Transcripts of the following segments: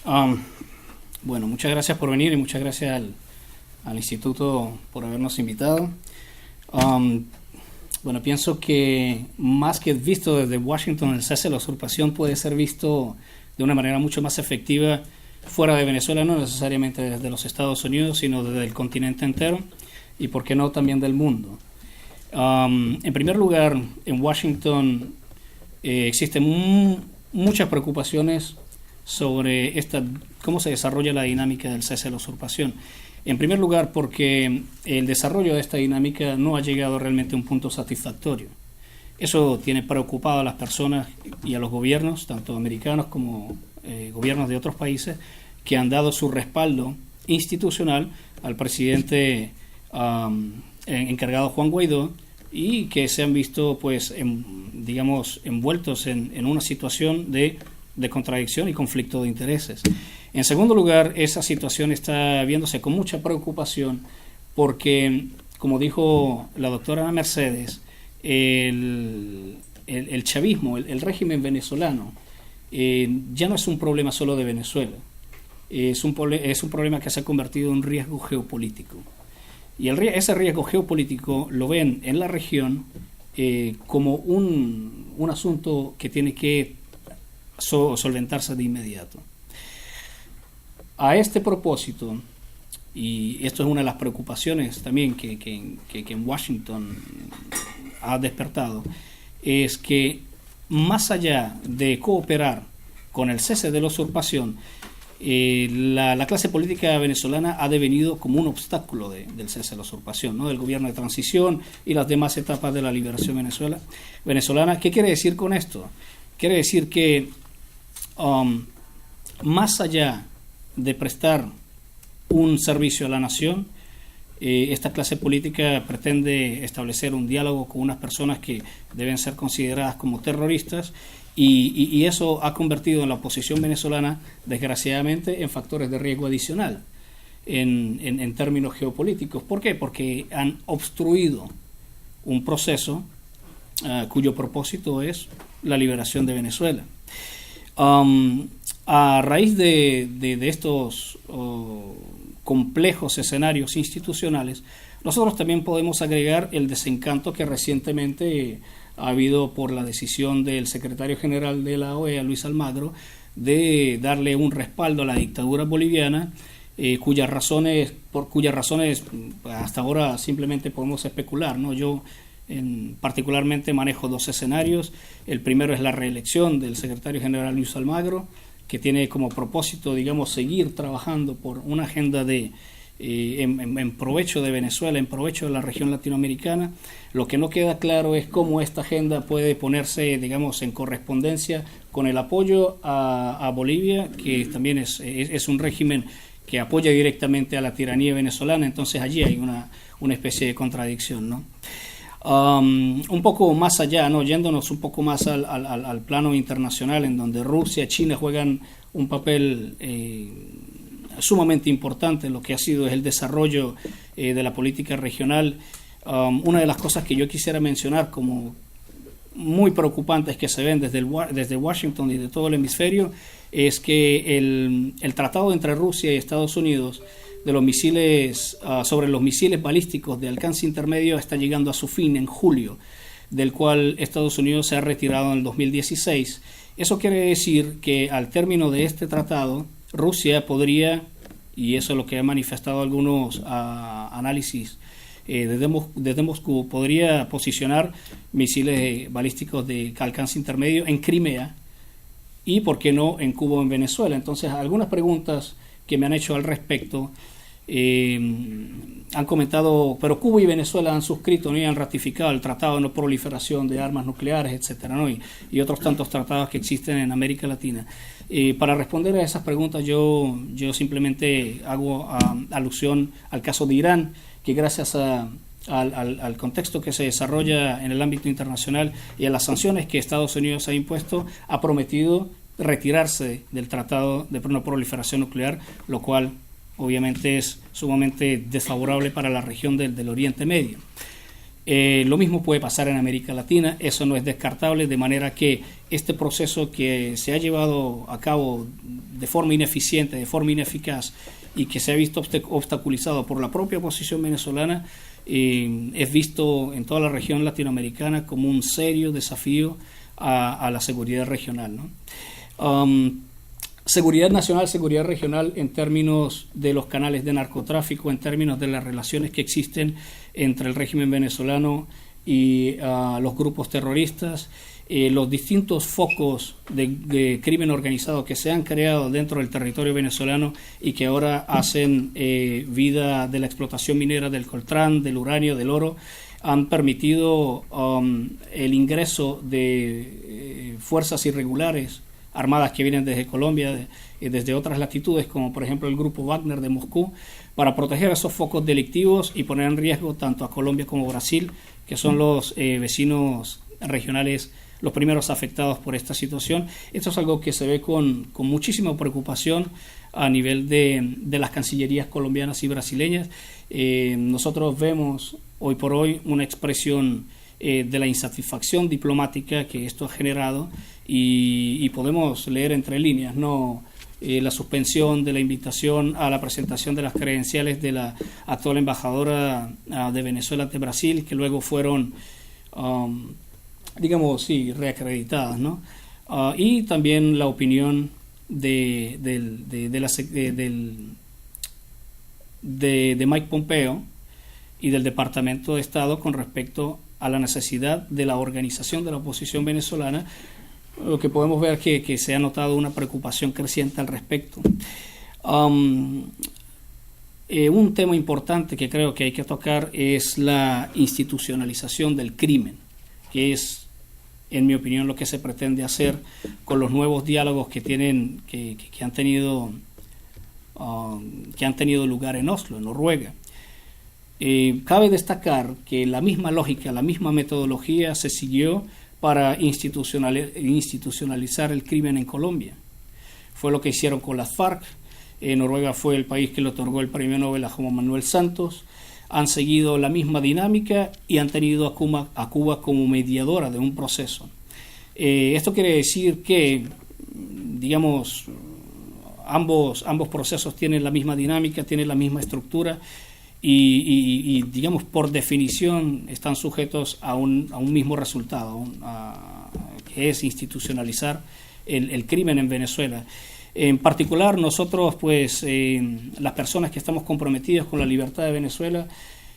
Um, bueno, muchas gracias por venir y muchas gracias al Instituto por habernos invitado. Um, bueno, pienso que más que visto desde Washington, el cese de la usurpación puede ser visto de una manera mucho más efectiva fuera de Venezuela, no necesariamente desde los Estados Unidos, sino desde el continente entero y, por qué no, también del mundo. En primer lugar, en Washington existen muchas preocupaciones sobre cómo se desarrolla la dinámica del cese de la usurpación. En primer lugar, porque el desarrollo de esta dinámica no ha llegado realmente a un punto satisfactorio. Eso tiene preocupado a las personas y a los gobiernos, tanto americanos como gobiernos de otros países, que han dado su respaldo institucional al presidente encargado Juan Guaidó, y que se han visto, pues, envueltos en una situación de contradicción y conflicto de intereses. En segundo lugar, esa situación está viéndose con mucha preocupación porque, como dijo la doctora Ana Mercedes, el chavismo, el régimen venezolano, ya no es un problema solo de Venezuela, es un problema que se ha convertido en un riesgo geopolítico. Y ese riesgo geopolítico lo ven en la región como un asunto que tiene que solventarse de inmediato. A este propósito, y esto es una de las preocupaciones también que en Washington ha despertado, es que más allá de cooperar con el cese de la usurpación, la clase política venezolana ha devenido como un obstáculo del cese de la usurpación, ¿no? Del gobierno de transición y las demás etapas de la liberación venezolana. ¿Qué quiere decir con esto? Quiere decir que más allá de prestar un servicio a la nación, esta clase política pretende establecer un diálogo con unas personas que deben ser consideradas como terroristas, y eso ha convertido en la oposición venezolana, desgraciadamente, en factores de riesgo adicional en términos geopolíticos. ¿Por qué? Porque han obstruido un proceso cuyo propósito es la liberación de Venezuela. A raíz de estos complejos escenarios institucionales, nosotros también podemos agregar el desencanto que recientemente ha habido por la decisión del secretario general de la OEA, Luis Almagro, de darle un respaldo a la dictadura boliviana, cuyas razones hasta ahora simplemente podemos especular, ¿no? Yo particularmente manejo dos escenarios. El primero es la reelección del secretario general Luis Almagro, que tiene como propósito, seguir trabajando por una agenda en provecho de Venezuela, en provecho de la región latinoamericana. Lo que no queda claro es cómo esta agenda puede ponerse, en correspondencia con el apoyo a Bolivia, que también es un régimen que apoya directamente a la tiranía venezolana. Entonces allí hay una especie de contradicción, ¿no? Un poco más allá, ¿no? Yéndonos un poco más al plano internacional, en donde Rusia y China juegan un papel sumamente importante en lo que ha sido el desarrollo de la política regional. Una de las cosas que yo quisiera mencionar como muy preocupantes que se ven desde Washington y de todo el hemisferio es que el tratado entre Rusia y Estados Unidos de los misiles sobre los misiles balísticos de alcance intermedio está llegando a su fin en julio, del cual Estados Unidos se ha retirado en el 2016. Eso quiere decir que al término de este tratado, Rusia podría, y eso es lo que han manifestado algunos análisis desde Moscú, podría posicionar misiles balísticos de alcance intermedio en Crimea y, ¿por qué no?, en Cuba o en Venezuela. Entonces, algunas preguntas que me han hecho al respecto han comentado, pero Cuba y Venezuela han suscrito, ¿no?, y han ratificado el Tratado de No Proliferación de Armas Nucleares, etcétera, ¿no?, y otros tantos tratados que existen en América Latina. Para responder a esas preguntas, yo simplemente hago alusión al caso de Irán, que gracias al contexto que se desarrolla en el ámbito internacional y a las sanciones que Estados Unidos ha impuesto, ha prometido retirarse del Tratado de No Proliferación Nuclear, lo cual obviamente es sumamente desfavorable para la región del Oriente Medio. Lo mismo puede pasar en América Latina, eso no es descartable, de manera que este proceso que se ha llevado a cabo de forma ineficiente, de forma ineficaz, y que se ha visto obstaculizado por la propia oposición venezolana, es visto en toda la región latinoamericana como un serio desafío a la seguridad regional, ¿no? Seguridad nacional, seguridad regional en términos de los canales de narcotráfico, en términos de las relaciones que existen entre el régimen venezolano y los grupos terroristas, los distintos focos de crimen organizado que se han creado dentro del territorio venezolano y que ahora hacen vida de la explotación minera del coltrán, del uranio, del oro, han permitido el ingreso de fuerzas irregulares armadas que vienen desde Colombia y desde otras latitudes, como por ejemplo el grupo Wagner de Moscú, para proteger esos focos delictivos y poner en riesgo tanto a Colombia como a Brasil, que son los vecinos regionales los primeros afectados por esta situación. Esto es algo que se ve con muchísima preocupación a nivel de las cancillerías colombianas y brasileñas. Nosotros vemos hoy por hoy una expresión de la insatisfacción diplomática que esto ha generado y podemos leer entre líneas, ¿no? La suspensión de la invitación a la presentación de las credenciales de la actual embajadora de Venezuela ante Brasil, que luego fueron digamos, sí, reacreditadas, ¿no? Y también la opinión de Mike Pompeo y del Departamento de Estado con respecto a la necesidad de la organización de la oposición venezolana, lo que podemos ver que se ha notado una preocupación creciente al respecto. Un tema importante que creo que hay que tocar es la institucionalización del crimen, que es, en mi opinión, lo que se pretende hacer con los nuevos diálogos que han tenido lugar en Oslo, en Noruega. Cabe destacar que la misma lógica, la misma metodología se siguió para institucionalizar el crimen en Colombia. Fue lo que hicieron con las FARC. Noruega fue el país que le otorgó el premio Nobel a Juan Manuel Santos. Han seguido la misma dinámica y han tenido a Cuba como mediadora de un proceso. Esto quiere decir que, digamos, ambos procesos tienen la misma dinámica, tienen la misma estructura y digamos, por definición están sujetos a un mismo resultado, que es institucionalizar el crimen en Venezuela. En particular, nosotros, pues, las personas que estamos comprometidas con la libertad de Venezuela,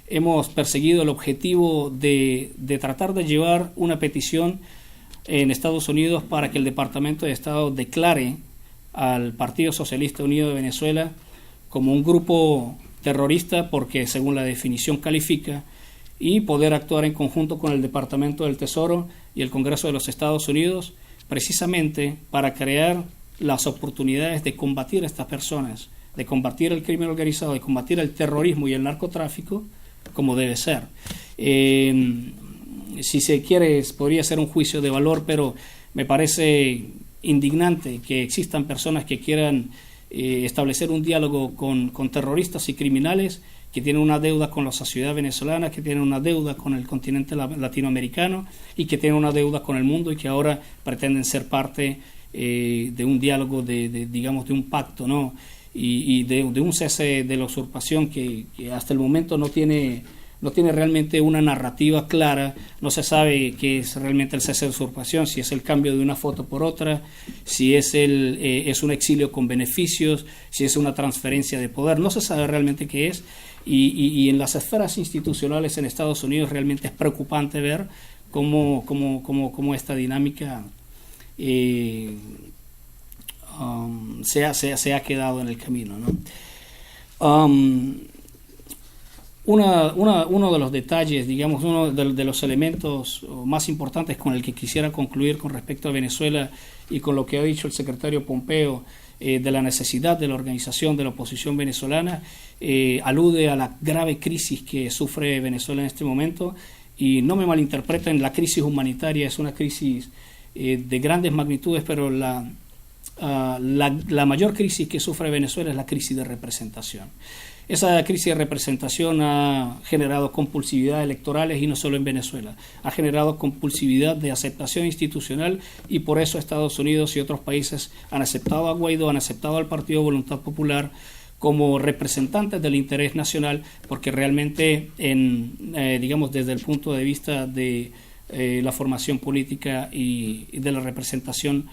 hemos perseguido el objetivo de tratar de llevar una petición en Estados Unidos para que el Departamento de Estado declare al Partido Socialista Unido de Venezuela como un grupo terrorista, porque según la definición califica, y poder actuar en conjunto con el Departamento del Tesoro y el Congreso de los Estados Unidos, precisamente para crear las oportunidades de combatir a estas personas, de combatir el crimen organizado, de combatir el terrorismo y el narcotráfico como debe ser. Si se quiere, podría ser un juicio de valor, pero me parece indignante que existan personas que quieran establecer un diálogo con terroristas y criminales que tienen una deuda con la sociedad venezolana, que tienen una deuda con el continente latinoamericano y que tienen una deuda con el mundo y que ahora pretenden ser parte de un diálogo, digamos, de un pacto, ¿no? Y de un cese de la usurpación que hasta el momento no tiene realmente una narrativa clara. No se sabe qué es realmente el cese de usurpación, si es el cambio de una foto por otra, si es un exilio con beneficios, si es una transferencia de poder. No se sabe realmente qué es, y en las esferas institucionales en Estados Unidos realmente es preocupante ver cómo esta dinámica se ha quedado en el camino, ¿no? Uno de los detalles, digamos, uno de los elementos más importantes con el que quisiera concluir con respecto a Venezuela y con lo que ha dicho el secretario Pompeo de la necesidad de la organización de la oposición venezolana, alude a la grave crisis que sufre Venezuela en este momento, y no me malinterpreten, la crisis humanitaria es una crisis de grandes magnitudes, pero la mayor crisis que sufre Venezuela es la crisis de representación. Esa crisis de representación ha generado compulsividad electorales y no solo en Venezuela, ha generado compulsividad de aceptación institucional y por eso Estados Unidos y otros países han aceptado a Guaidó, han aceptado al Partido Voluntad Popular como representantes del interés nacional, porque realmente, digamos, desde el punto de vista de la formación política y de la representación,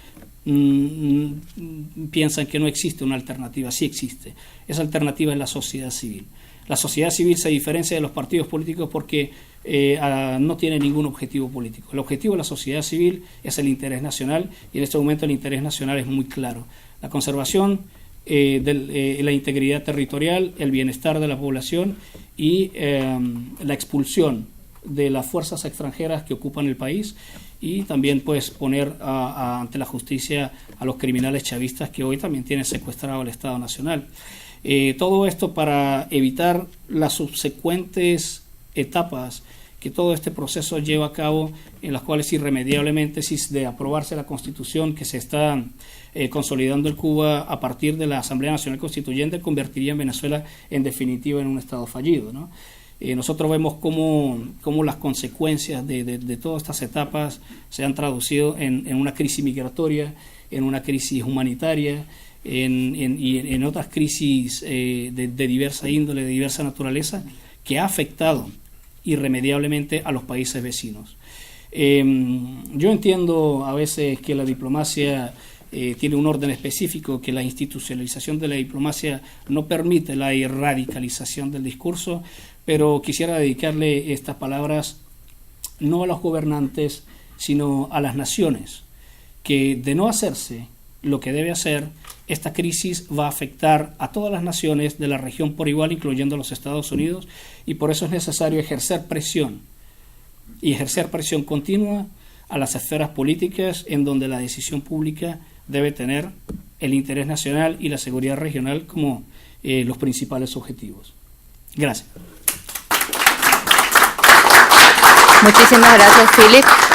piensan que no existe una alternativa. Sí existe. Esa alternativa es la sociedad civil. La sociedad civil se diferencia de los partidos políticos porque no tiene ningún objetivo político. El objetivo de la sociedad civil es el interés nacional y en este momento el interés nacional es muy claro. La conservación la integridad territorial, el bienestar de la población y la expulsión de las fuerzas extranjeras que ocupan el país y también pues poner ante la justicia a los criminales chavistas que hoy también tienen secuestrado el Estado Nacional. Todo esto para evitar las subsecuentes etapas que todo este proceso lleva a cabo, en las cuales irremediablemente, si de aprobarse la Constitución que se está consolidando en Cuba a partir de la Asamblea Nacional Constituyente, convertiría en Venezuela en definitiva en un Estado fallido, ¿no? Nosotros vemos cómo las consecuencias de todas estas etapas se han traducido en una crisis migratoria, en una crisis humanitaria, y en otras crisis de diversa índole, de diversa naturaleza, que ha afectado irremediablemente a los países vecinos. Yo entiendo a veces que la diplomacia tiene un orden específico, que la institucionalización de la diplomacia no permite la radicalización del discurso, pero quisiera dedicarle estas palabras no a los gobernantes, sino a las naciones, que de no hacerse lo que debe hacer, esta crisis va a afectar a todas las naciones de la región por igual, incluyendo a los Estados Unidos, y por eso es necesario ejercer presión, y ejercer presión continua a las esferas políticas en donde la decisión pública debe tener el interés nacional y la seguridad regional como los principales objetivos. Gracias. Muchísimas gracias, Philip.